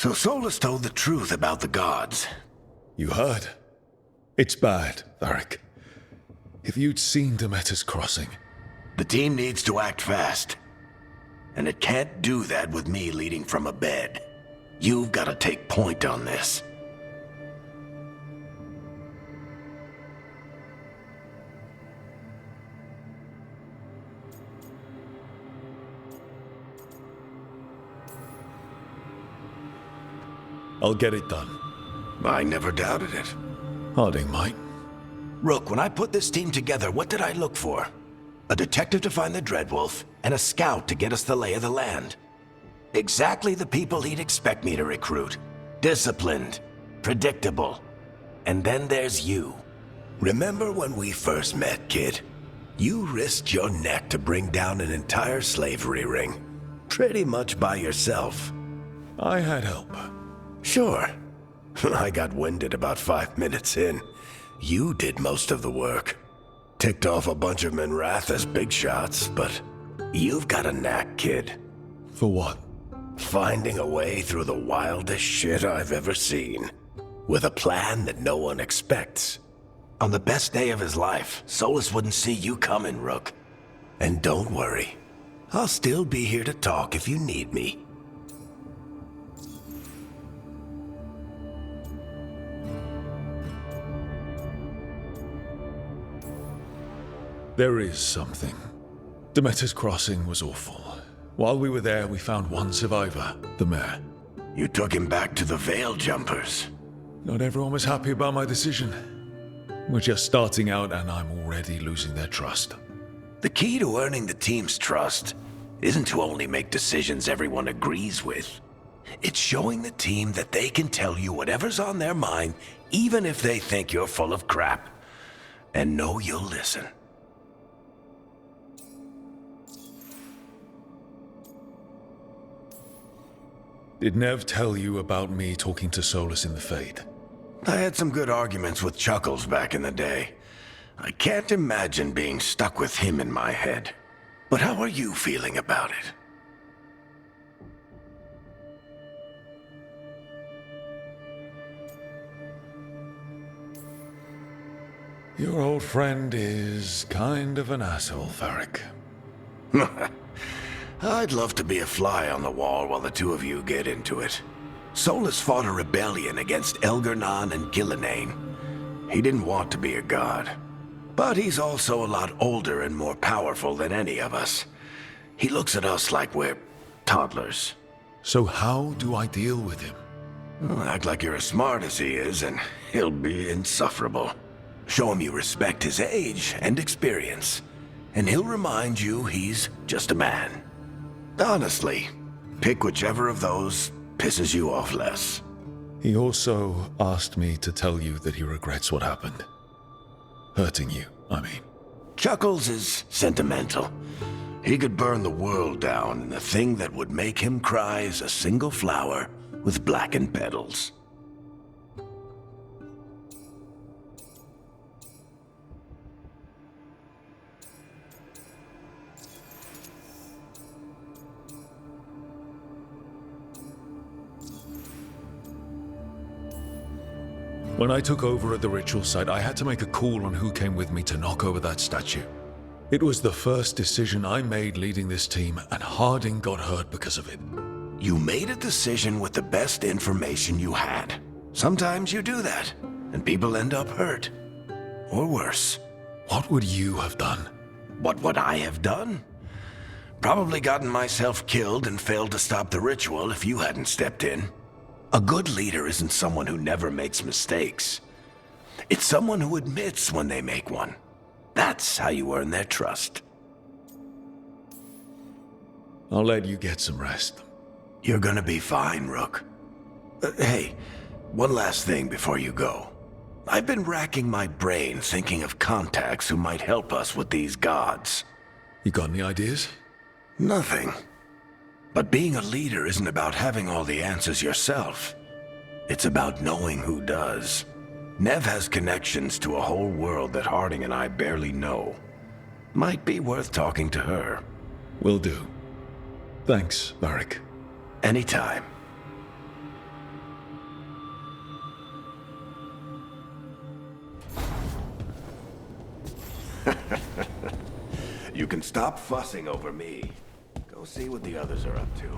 So Solus told the truth about the gods. You heard? It's bad, Varric. If you'd seen Demeter's crossing... The team needs to act fast. And it can't do that with me leading from a bed. You've got to take point on this. I'll get it done. I never doubted it. Harding might. Rook, when I put this team together, what did I look for? A detective to find the Dreadwolf, and a scout to get us the lay of the land. Exactly the people he'd expect me to recruit. Disciplined, predictable. And then there's you. Remember when we first met, kid? You risked your neck to bring down an entire slavery ring. Pretty much by yourself. I had help. Sure. I got winded about 5 minutes in. You did most of the work. Ticked off a bunch of Minratha's big shots, but you've got a knack, kid. For what? Finding a way through the wildest shit I've ever seen. With a plan that no one expects. On the best day of his life, Solus wouldn't see you coming, Rook. And don't worry. I'll still be here to talk if you need me. There is something. Demeter's crossing was awful. While we were there, we found one survivor, the mayor. You took him back to the Veil Jumpers. Not everyone was happy about my decision. We're just starting out and I'm already losing their trust. The key to earning the team's trust isn't to only make decisions everyone agrees with. It's showing the team that they can tell you whatever's on their mind, even if they think you're full of crap. And know you'll listen. Did Nev tell you about me talking to Solus in the Fade? I had some good arguments with Chuckles back in the day. I can't imagine being stuck with him in my head. But how are you feeling about it? Your old friend is kind of an asshole, Varric. I'd love to be a fly on the wall while the two of you get into it. Solus fought a rebellion against Elgar'nan and Gillenane. He didn't want to be a god. But he's also a lot older and more powerful than any of us. He looks at us like we're toddlers. So how do I deal with him? Well, act like you're as smart as he is, and he'll be insufferable. Show him you respect his age and experience, and he'll remind you he's just a man. Honestly, pick whichever of those pisses you off less. He also asked me to tell you that he regrets what happened. Hurting you, I mean. Chuckles is sentimental. He could burn the world down, and the thing that would make him cry is a single flower with blackened petals. When I took over at the ritual site, I had to make a call on who came with me to knock over that statue. It was the first decision I made leading this team, and Harding got hurt because of it. You made a decision with the best information you had. Sometimes you do that, and people end up hurt. Or worse. What would you have done? What would I have done? Probably gotten myself killed and failed to stop the ritual if you hadn't stepped in. A good leader isn't someone who never makes mistakes. It's someone who admits when they make one. That's how you earn their trust. I'll let you get some rest. You're gonna be fine, Rook. Hey, one last thing before you go. I've been racking my brain thinking of contacts who might help us with these gods. You got any ideas? Nothing. But being a leader isn't about having all the answers yourself. It's about knowing who does. Nev has connections to a whole world that Harding and I barely know. Might be worth talking to her. Will do. Thanks, Varric. Anytime. You can stop fussing over me. Go see what the others are up to.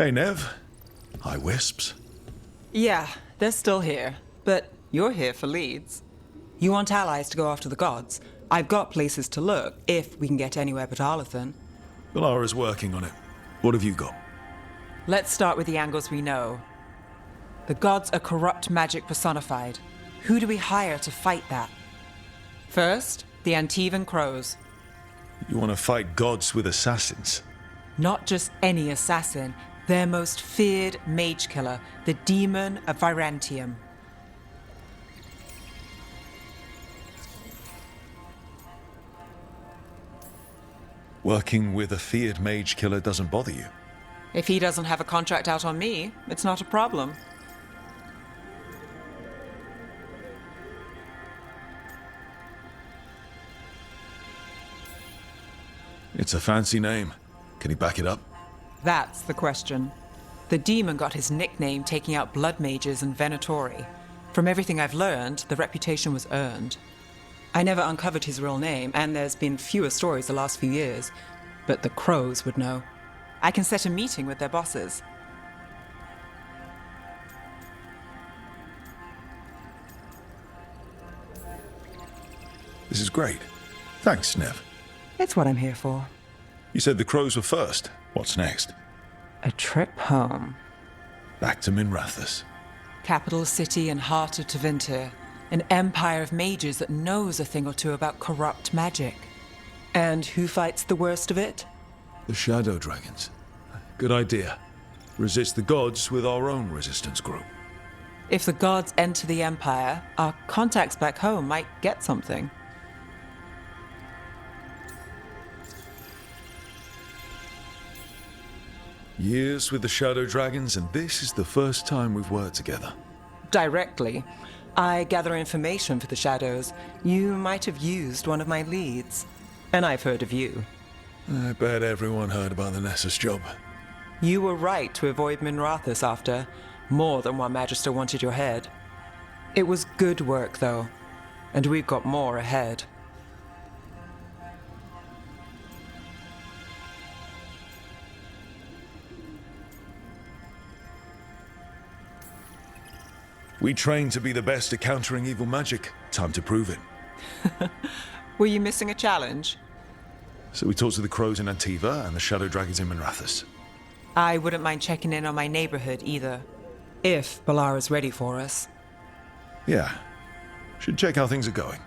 Hey, Nev. Hi, Wisps. Yeah, they're still here. But you're here for leads. You want allies to go after the gods? I've got places to look, if we can get anywhere but Arlathan. Valara's working on it. What have you got? Let's start with the angles we know. The gods are corrupt magic personified. Who do we hire to fight that? First, the Antivan Crows. You want to fight gods with assassins? Not just any assassin, their most feared mage killer, the Demon of Virantium. Working with a feared mage killer doesn't bother you? If he doesn't have a contract out on me, it's not a problem. It's a fancy name. Can he back it up? That's the question. The demon got his nickname taking out blood mages and Venatori. From everything I've learned, the reputation was earned. I never uncovered his real name, and there's been fewer stories the last few years, but the Crows would know. I can set a meeting with their bosses. This is great. Thanks, Nev. It's what I'm here for. You said the Crows were first. What's next? A trip home. Back to Minrathous. Capital city and heart of Tevinter. An empire of mages that knows a thing or two about corrupt magic. And who fights the worst of it? The Shadow Dragons. Good idea. resist the gods with our own resistance group. If the gods enter the Empire, our contacts back home might get something. Years with the Shadow Dragons, and this is the first time we've worked together. Directly. I gather information for the Shadows. You might have used one of my leads. And I've heard of you. I bet everyone heard about the Nessus job. You were right to avoid Minrathous after more than one Magister wanted your head. It was good work, though, and we've got more ahead. We trained to be the best at countering evil magic. Time to prove it. Were you missing a challenge? So we talked to the crows in Antiva and the Shadow Dragons in Minrathous. I wouldn't mind checking in on my neighborhood either, if Balara's ready for us. Yeah. Should check how things are going.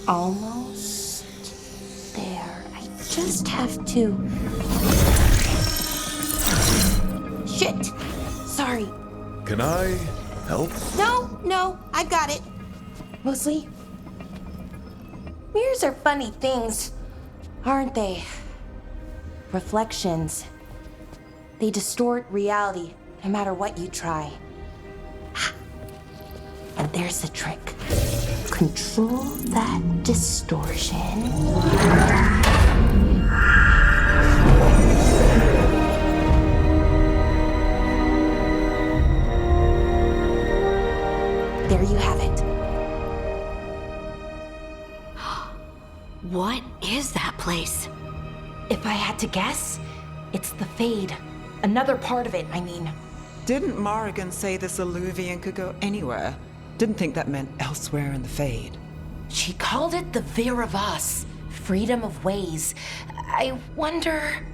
Almost there. I just have to... Shit! Sorry. Can I help? No, I've got it. Mostly, mirrors are funny things, aren't they? Reflections. They distort reality, no matter what you try. And there's the trick. Control that distortion. There you have it. What is that place? If I had to guess, it's the Fade. Another part of it, I mean. Didn't Morrigan say this Illuvian could go anywhere? Didn't think that meant elsewhere in the Fade. She called it the Vir of Us, freedom of ways. I wonder...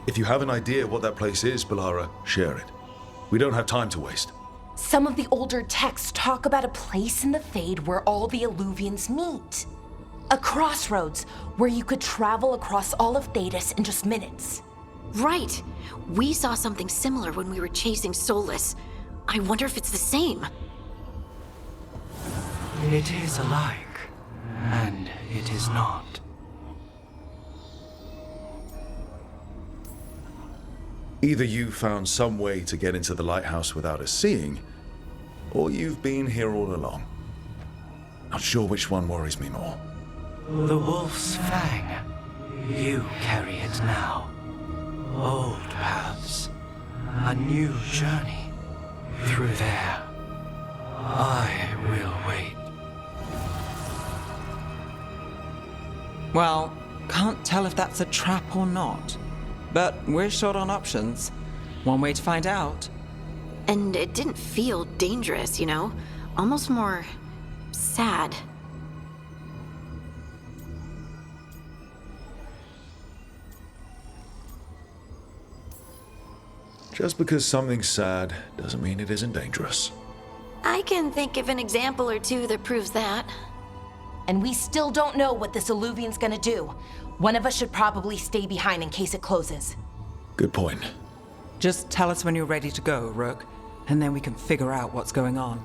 If you have an idea what that place is, Balara, share it. We don't have time to waste. Some of the older texts talk about a place in the Fade where all the Illuvians meet. A crossroads where you could travel across all of Thedas in just minutes. Right. We saw something similar when we were chasing Solus. I wonder if it's the same. It is alike, and it is not. Either you found some way to get into the lighthouse without us seeing, or you've been here all along. Not sure which one worries me more. The Wolf's Fang. You carry it now. Old paths. A new journey. Through there. I will wait. Well, can't tell if that's a trap or not. But we're short on options. One way to find out. And it didn't feel dangerous, you know? Almost more sad. Just because something's sad doesn't mean it isn't dangerous. I can think of an example or two that proves that. And we still don't know what this Illuvian's gonna do. One of us should probably stay behind in case it closes. Good point. Just tell us when you're ready to go, Rook, and then we can figure out what's going on.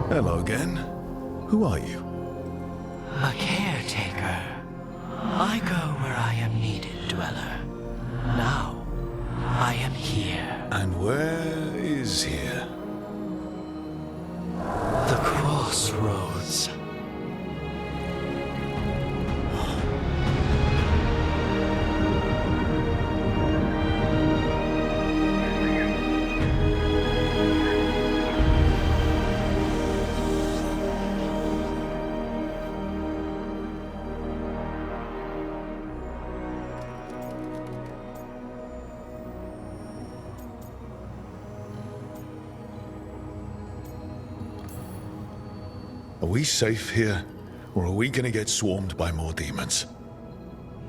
Hello again. Who are you? A caretaker. I go where I am needed, Dweller. Now, I am here. And where is here? The Crossroads. Are we safe here, or are we gonna get swarmed by more demons?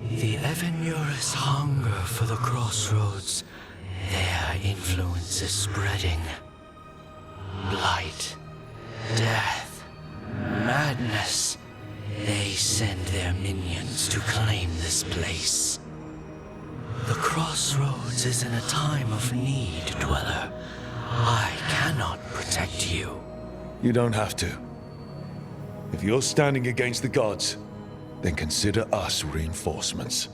The Evenurus hunger for the Crossroads. Their influence is spreading. Blight, death, madness. They send their minions to claim this place. The Crossroads is in a time of need, Dweller. I cannot protect you. You don't have to. If you're standing against the gods, then consider us reinforcements.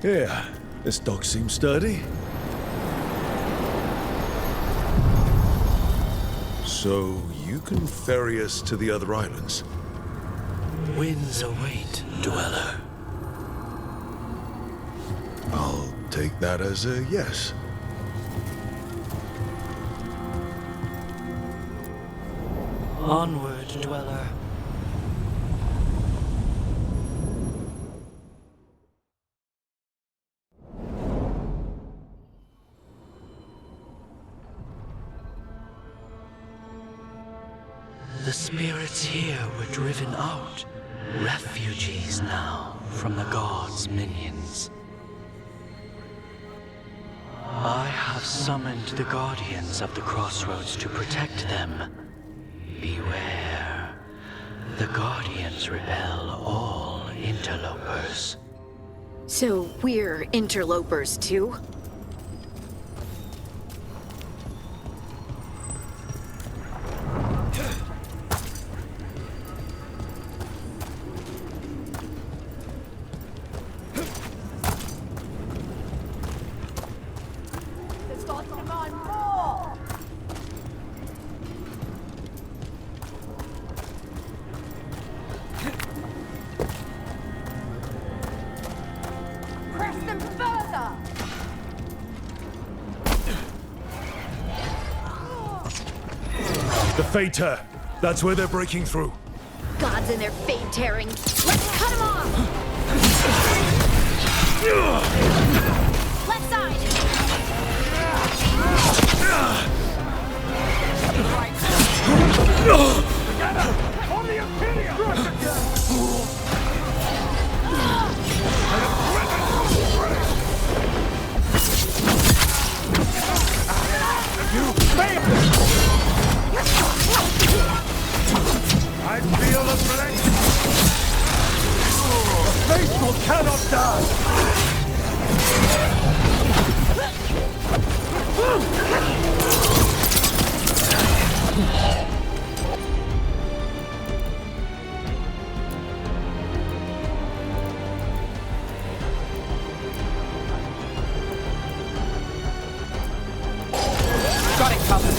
Yeah, this dog seems sturdy. So, you can ferry us to the other islands? Winds await, Dweller. I'll take that as a yes. Onward, Dweller. The spirits here were driven out. Refugees now from the gods' minions. I have summoned the guardians of the crossroads to protect them. Beware. The guardians repel all interlopers. So we're interlopers too? The Fater! That's where they're breaking through. Gods and their fade tearing. Let's cut them off! Left side! I feel the blessing! The faithful cannot die! Got it covered.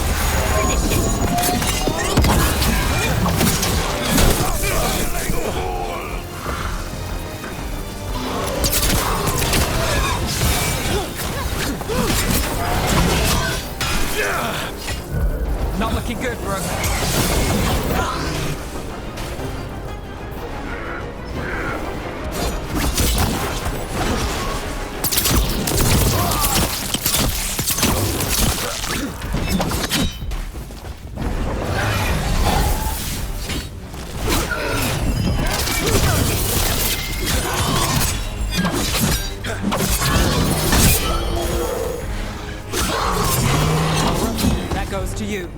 Not looking good, Brooke. That goes to you.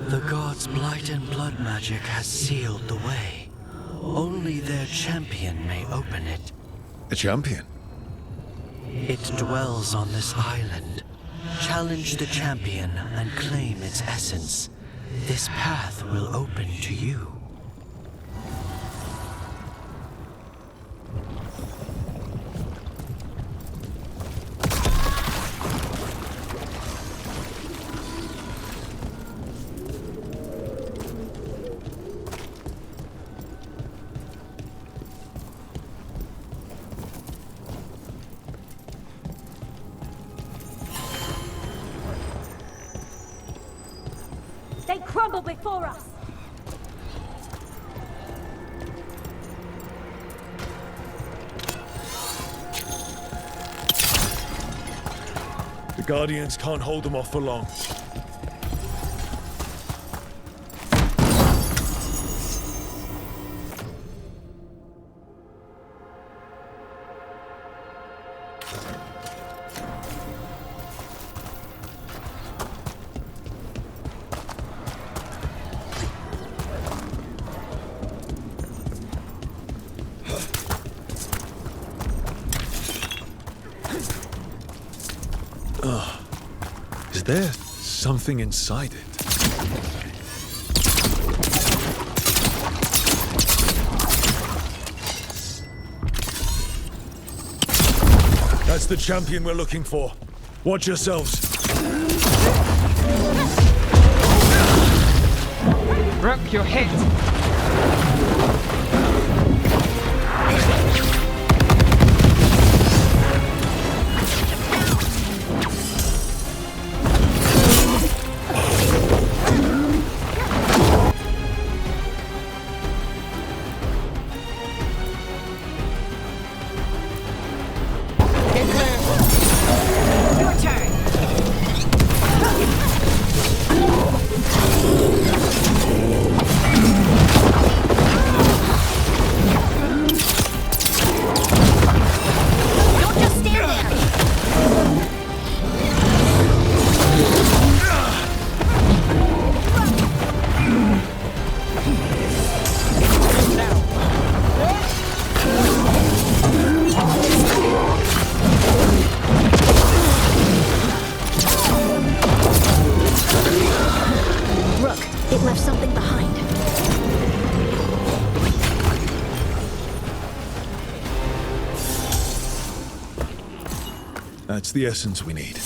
The gods' blight and blood magic has sealed the way. Only their champion may open it. The champion? It dwells on this island. Challenge the champion and claim its essence. This path will open to you. They crumble before us! The Guardians can't hold them off for long. Is there something inside it? That's the champion we're looking for. Watch yourselves. Brooke, you're hit. It's the essence we need.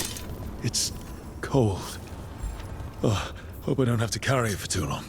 It's cold. Oh, hope I don't have to carry it for too long.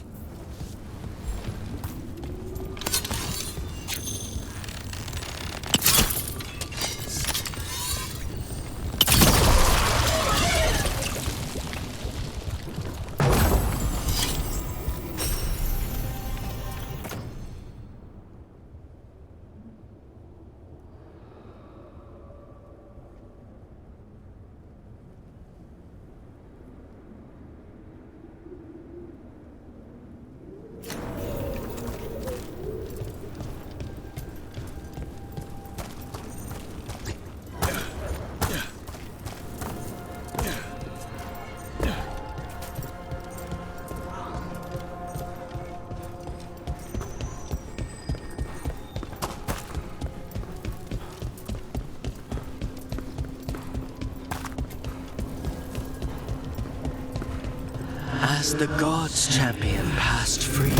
As the gods' champion passed freely,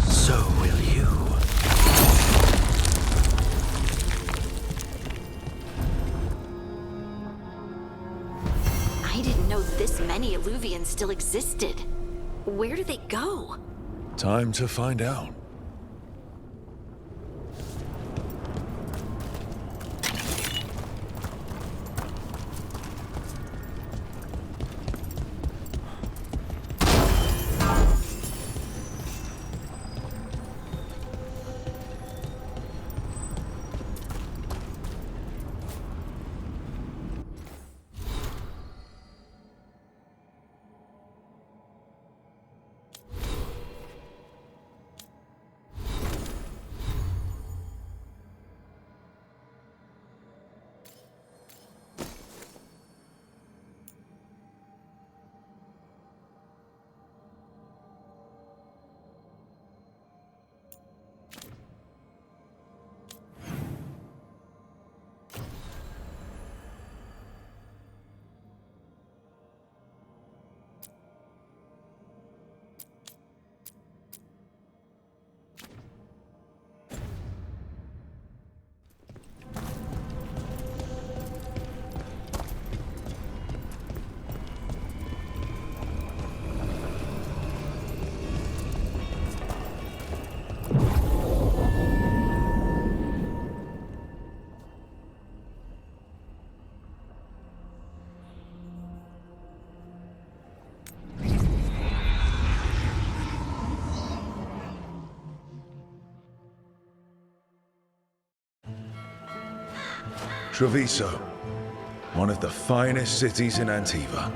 so will you. I didn't know this many Illuvians still existed. Where do they go? Time to find out. Treviso, one of the finest cities in Antiva,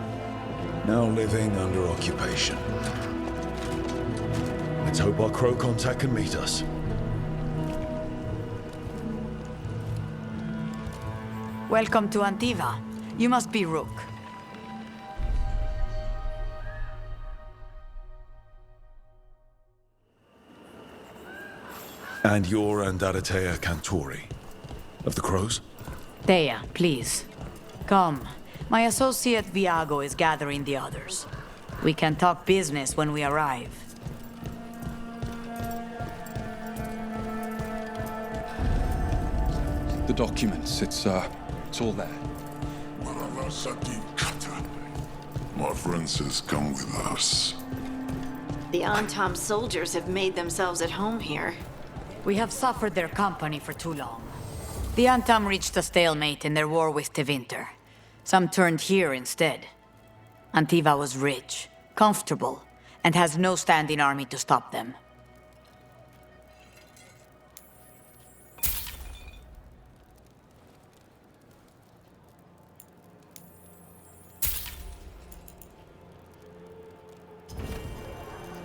now living under occupation. Let's hope our Crow contact can meet us. Welcome to Antiva. You must be Rook. And you're Andaratea Cantori, of the Crows? Thea, please. Come. My associate Viago is gathering the others. We can talk business when we arrive. The documents, it's all there. My friend says come with us. The Antam soldiers have made themselves at home here. We have suffered their company for too long. The Antam reached a stalemate in their war with Tevinter. Some turned here instead. Antiva was rich, comfortable, and has no standing army to stop them.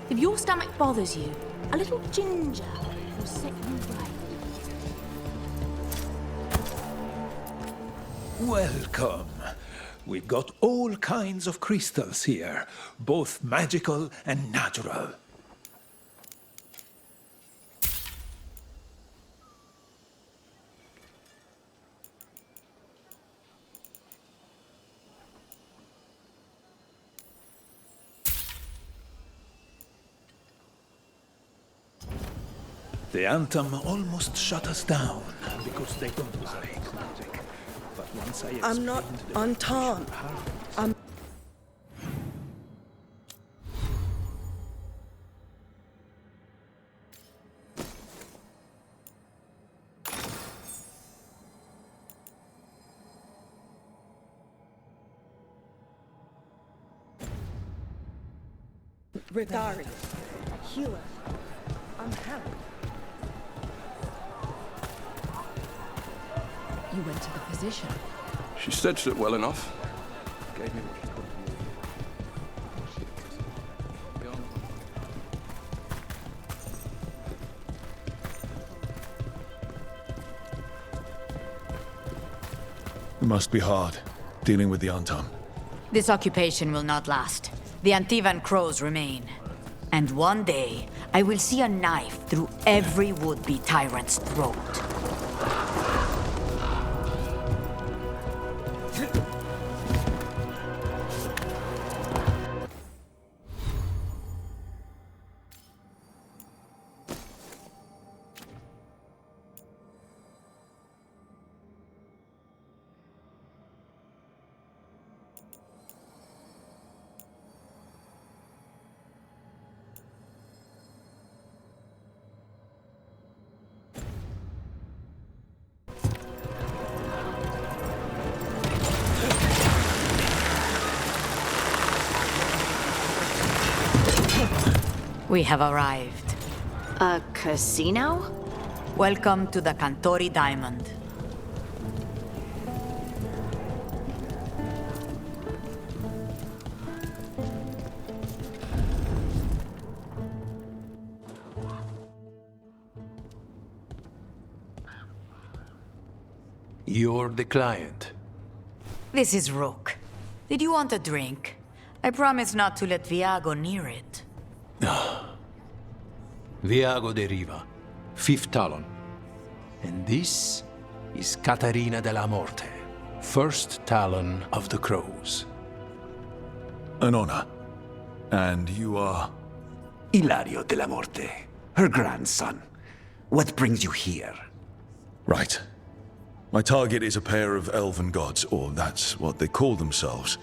If your stomach bothers you, a little ginger will set you right. Welcome. We've got all kinds of crystals here, both magical and natural. The Antam almost shut us down because they don't like magic. But once I I'm not explained the Anton. I'm... Regarding healer. I'm Helen. You went to the physician. She stitched it well enough. Gave me what she It must be hard, dealing with the Antam. This occupation will not last. The Antivan crows remain. And one day, I will see a knife through every would-be tyrant's throat. We have arrived. A casino? Welcome to the Cantori Diamond. You're the client. This is Rook. Did you want a drink? I promise not to let Viago near it. Viago de Riva, 5th Talon. And this is Catarina della Morte, 1st Talon of the Crows. An honor. And you are? Ilario della Morte, her grandson. What brings you here? Right. My target is a pair of elven gods, or that's what they call themselves.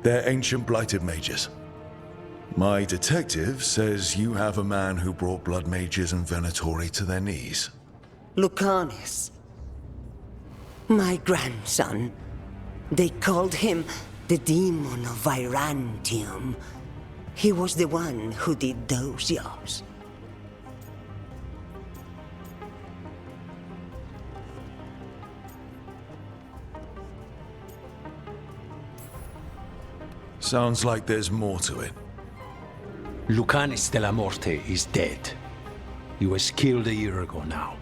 They're ancient blighted mages. My detective says you have a man who brought blood mages and Venatori to their knees. Lucanis. My grandson. They called him the Demon of Virantium. He was the one who did those jobs. Sounds like there's more to it. Lucanis della Morte is dead. He was killed a year ago now.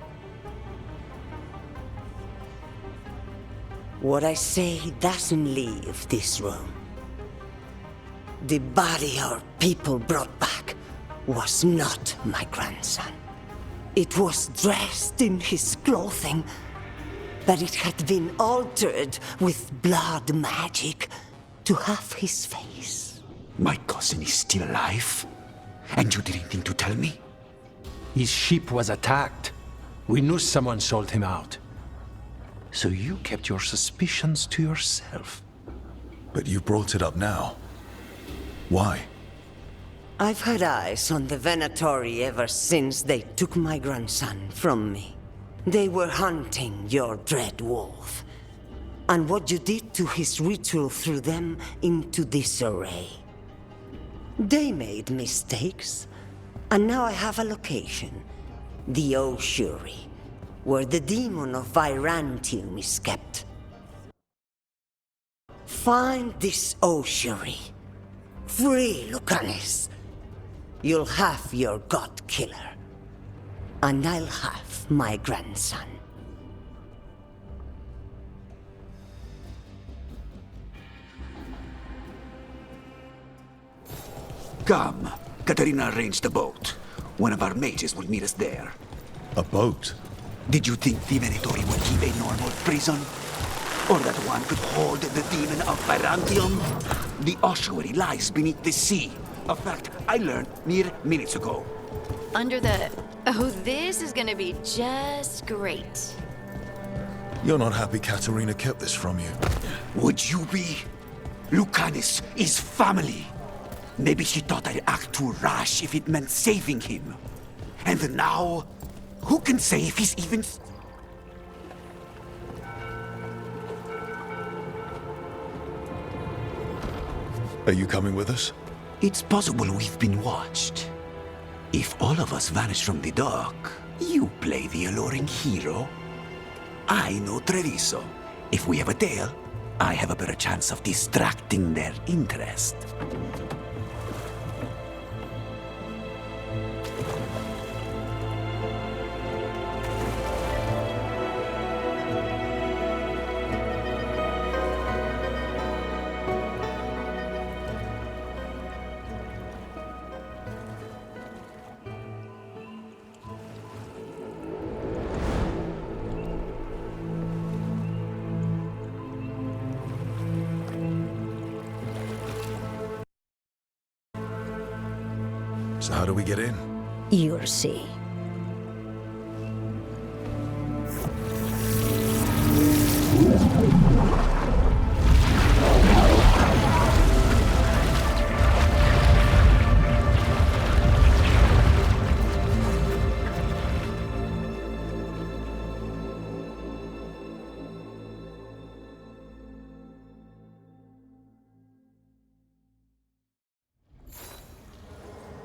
What I say doesn't leave this room. The body our people brought back was not my grandson. It was dressed in his clothing, but it had been altered with blood magic to have his face. My cousin is still alive? And you didn't think to tell me? His ship was attacked. We knew someone sold him out. So you kept your suspicions to yourself. But you brought it up now. Why? I've had eyes on the Venatori ever since they took my grandson from me. They were hunting your dread wolf. And what you did to his ritual threw them into disarray. They made mistakes, and now I have a location. The Oshuri, where the demon of Virantium is kept. Find this Oshuri. Free Lucanis. You'll have your god killer. And I'll have my grandson. Come. Katarina arranged a boat. One of our mages will meet us there. A boat? Did you think the Venatori would keep a normal prison? Or that one could hold the demon of Virantium? The ossuary lies beneath the sea. A fact I learned mere minutes ago. Under the... Oh, this is gonna be just great. You're not happy Katerina kept this from you. Would you be? Lucanus is family. Maybe she thought I'd act too rash if it meant saving him. And now, who can say if he's even... Are you coming with us? It's possible we've been watched. If all of us vanish from the dock, you play the alluring hero. I know Treviso. If we have a tail, I have a better chance of distracting their interest. So how do we get in? You'll see.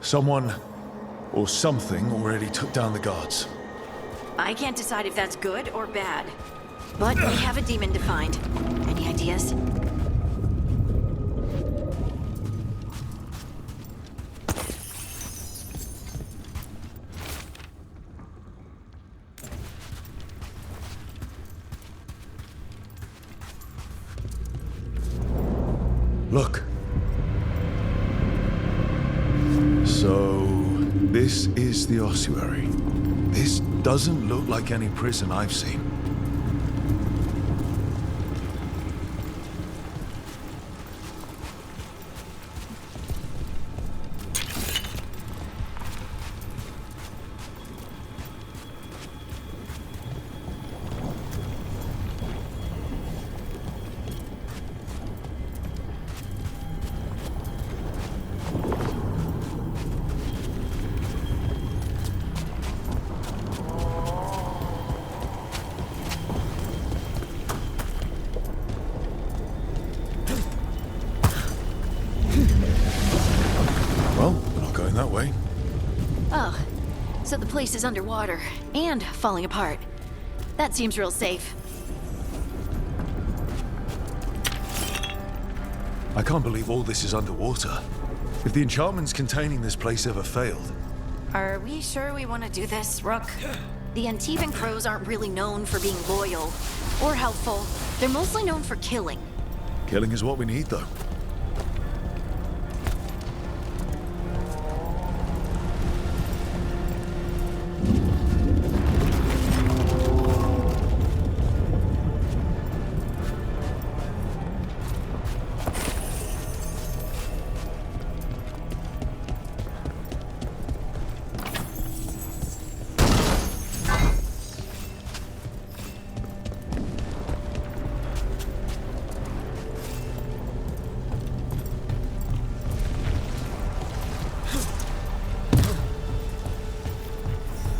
Someone or something already took down the guards. I can't decide if that's good or bad. But we have a demon to find. Any ideas? Look. So, this is the ossuary. This doesn't look like any prison I've seen. That way. Oh, so the place is underwater and falling apart. That seems real safe. I can't believe all this is underwater. If the enchantments containing this place ever failed. Are we sure we want to do this, Rook? The Antivan Crows aren't really known for being loyal or helpful. They're mostly known for killing. Killing is what we need, though.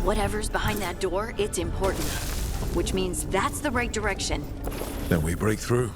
Whatever's behind that door, it's important. Which means that's the right direction. Then we break through.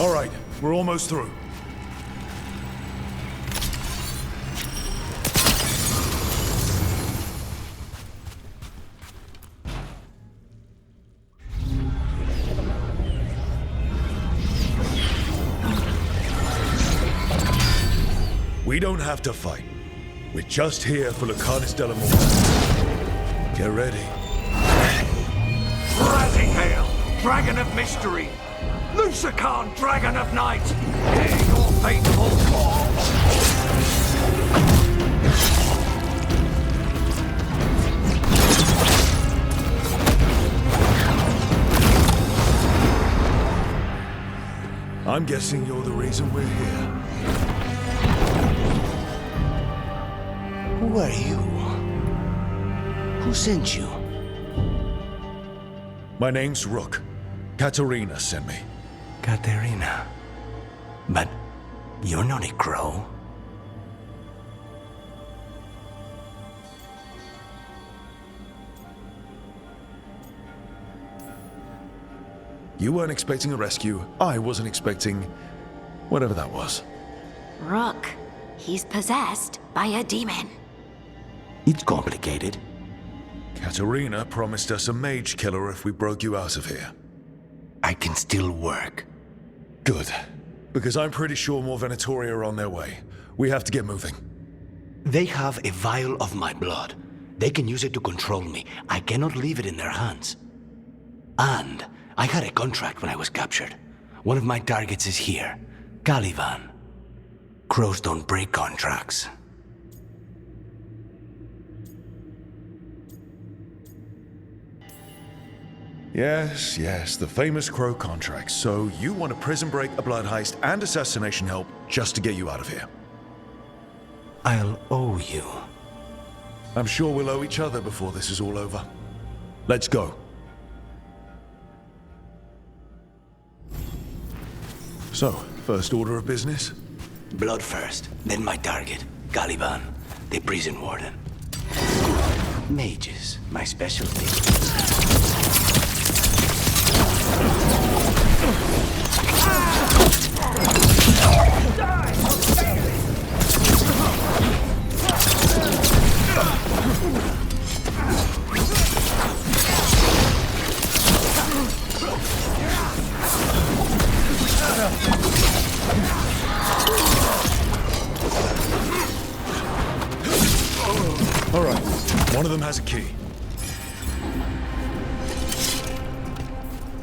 All right, we're almost through. We don't have to fight. We're just here for Lucanus de la Morte. Get ready. Rising Hail, Dragon of Mystery! Lucican, Dragon of Night! Hear your fateful call! I'm guessing you're the reason we're here. Who are you? Who sent you? My name's Rook. Katerina sent me. Katerina. But you're not a crow. You weren't expecting a rescue. I wasn't expecting whatever that was. Rook, he's possessed by a demon. It's complicated. Katerina promised us a mage killer if we broke you out of here. I can still work. Good. Because I'm pretty sure more Venatori are on their way. We have to get moving. They have a vial of my blood. They can use it to control me. I cannot leave it in their hands. And I had a contract when I was captured. One of my targets is here. Caliban. Crows don't break contracts. Yes, the famous Crow contracts. So you want a prison break, a blood heist, and assassination help just to get you out of here. I'll owe you. I'm sure we'll owe each other before this is all over. Let's go. So, first order of business? Blood first, then my target, Caliban, the prison warden. Mages, my specialty. All right, one of them has a key.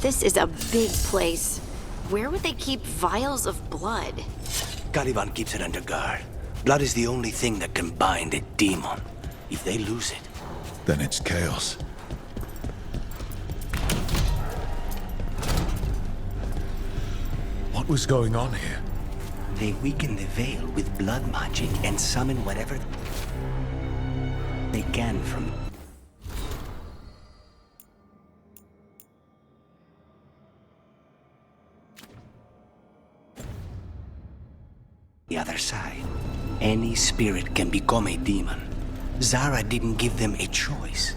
This is a big place. Where would they keep vials of blood? Caliban keeps it under guard. Blood is the only thing that can bind a demon. If they lose it, then it's chaos. What was going on here? They weaken the veil with blood magic and summon whatever they can from the other side. Any spirit can become a demon. Zara didn't give them a choice.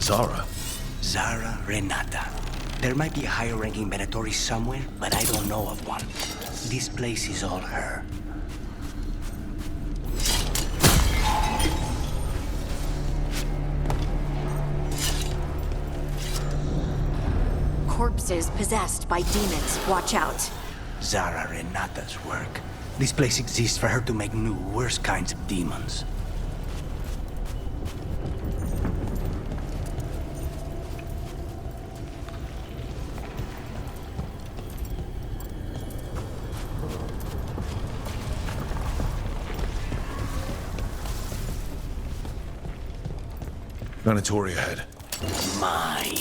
Zara? Zara Renata. There might be a higher-ranking Venatori somewhere, but I don't know of one. This place is all her. Corpses possessed by demons. Watch out. Zara Renata's work. This place exists for her to make new, worse kinds of demons. Venatori ahead. Mine.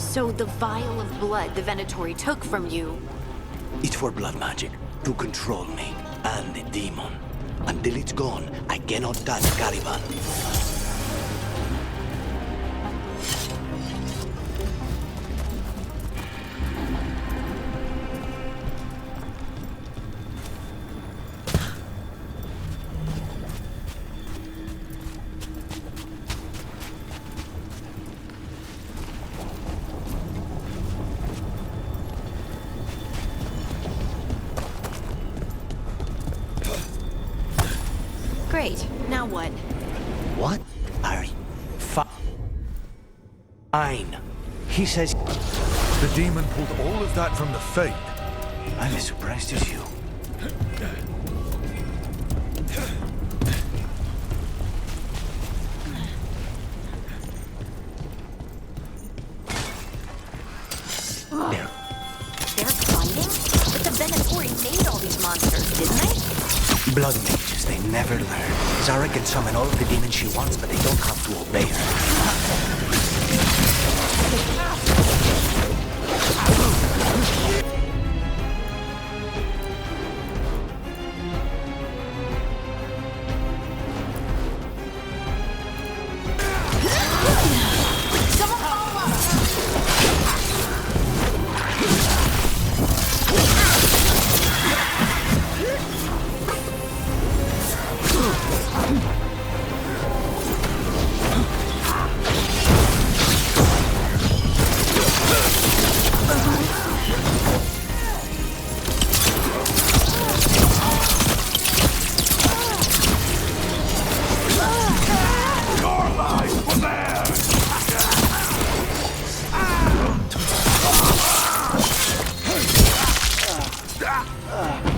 So the vial of blood the Venatori took from you... It's for blood magic, to control me, and the demon. Until it's gone, I cannot touch Caliban. Great. Now what? What are you? Fine. He says... The demon pulled all of that from the Fade. I'm as surprised as you. They're fighting? But the Venatori made all these monsters, didn't they? Blood mages, they never learn. Zara can summon all of the demons she wants, but they don't have to obey her.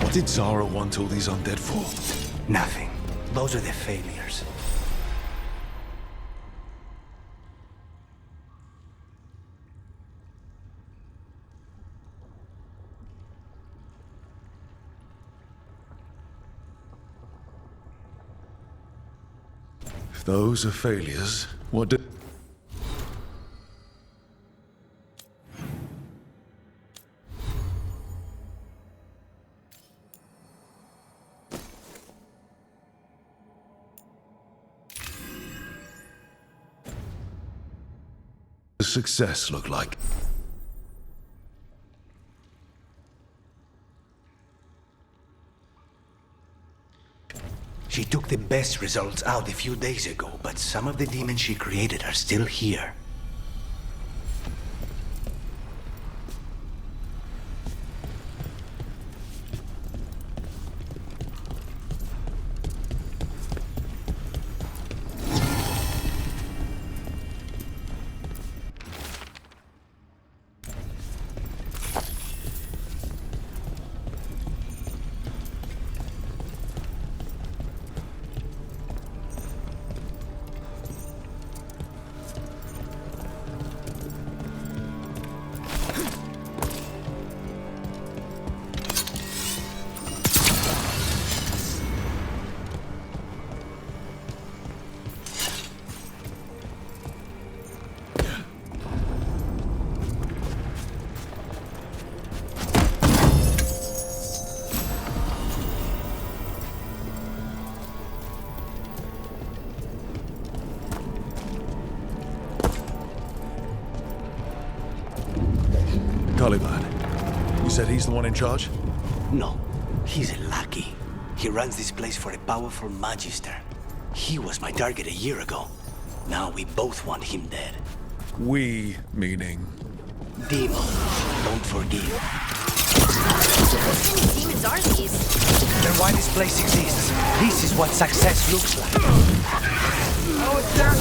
What did Zara want all these undead for? Nothing. Those are the failures. If those are failures, what did... success look like? She took the best results out a few days ago, but some of the demons she created are still here. Caliban. You said he's the one in charge? No, he's a lackey. He runs this place for a powerful magister. He was my target a year ago. Now we both want him dead. We, meaning? Demons. Don't forgive. What kind of demons are these? They're why this place exists. This is what success looks like. Oh, it's down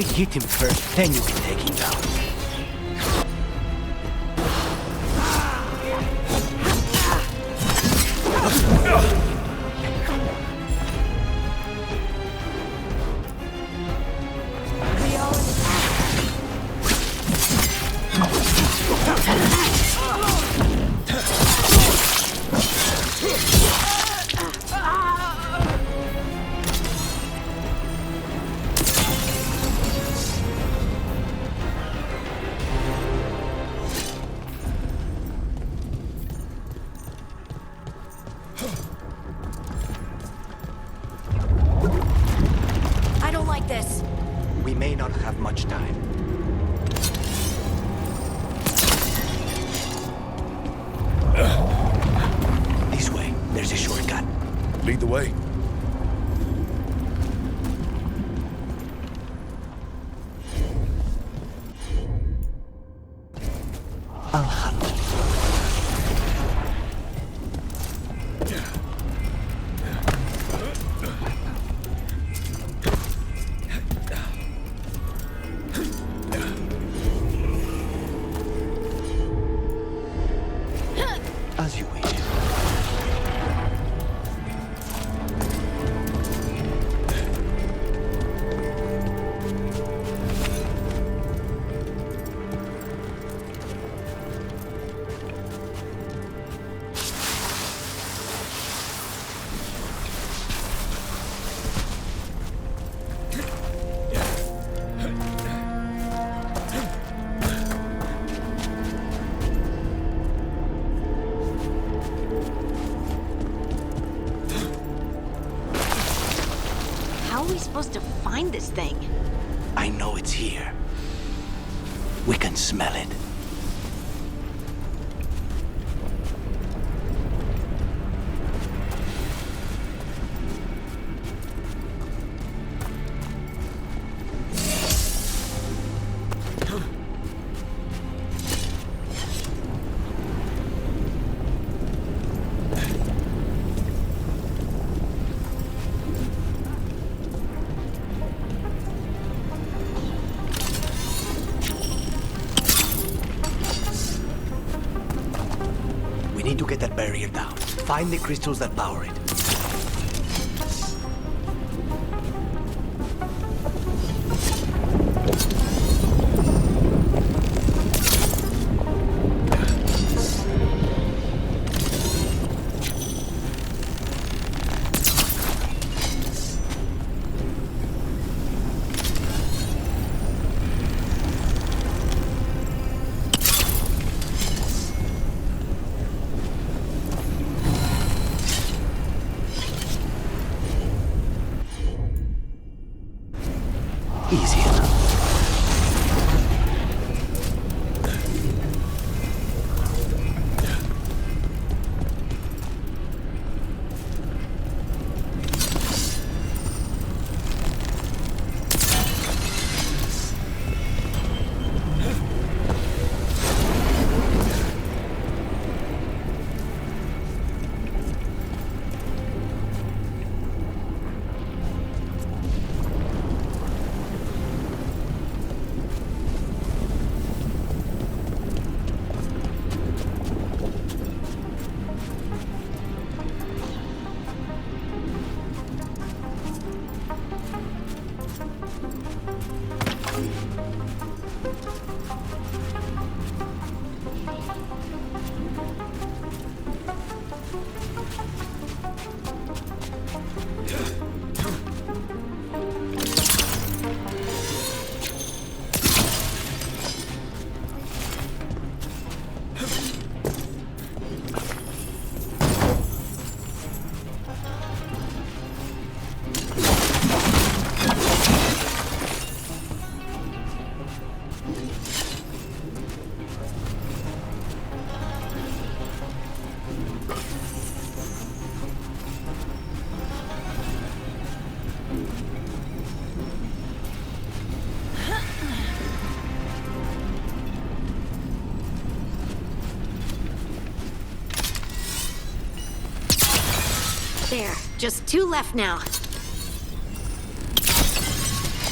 me hit him first, then you can take him down. I don't like this. We may not have much time. This way. There's a shortcut. Lead the way. I'll handle it. As you wish. How are we supposed to find this thing? I know it's here. We can smell it. We need to get that barrier down. Find the crystals that power it. Easy enough. There, just 2 left now.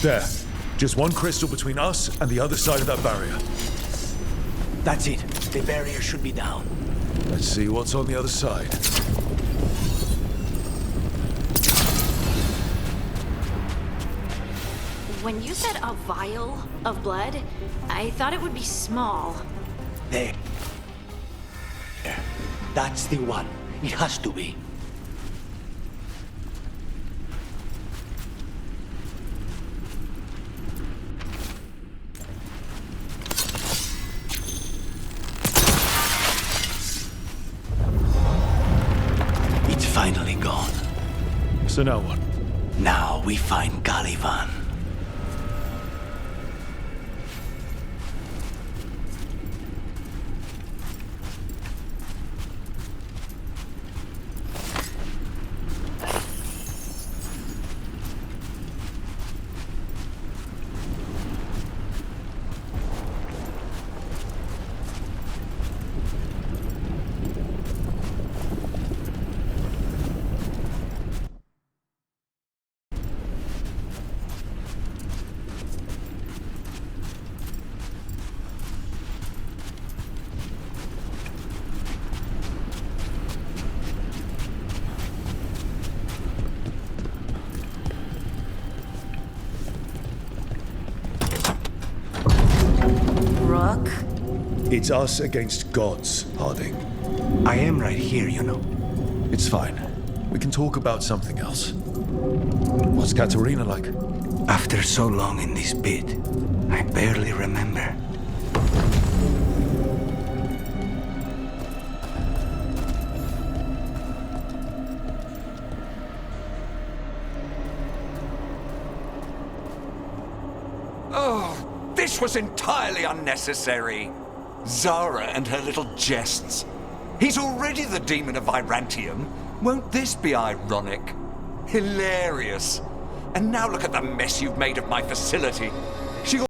There. Just one crystal between us and the other side of that barrier. That's it. The barrier should be down. Let's see what's on the other side. When you said a vial of blood, I thought it would be small. There. That's the one. It has to be. It's finally gone. So now what? Now we find Caliban. It's us against gods, Harding. I am right here, you know. It's fine. We can talk about something else. What's Katerina like? After so long in this pit, I barely remember. Oh, this was entirely unnecessary. Zara and her little jests. He's already the demon of Virantium. Won't this be ironic? Hilarious. And now look at the mess you've made of my facility. She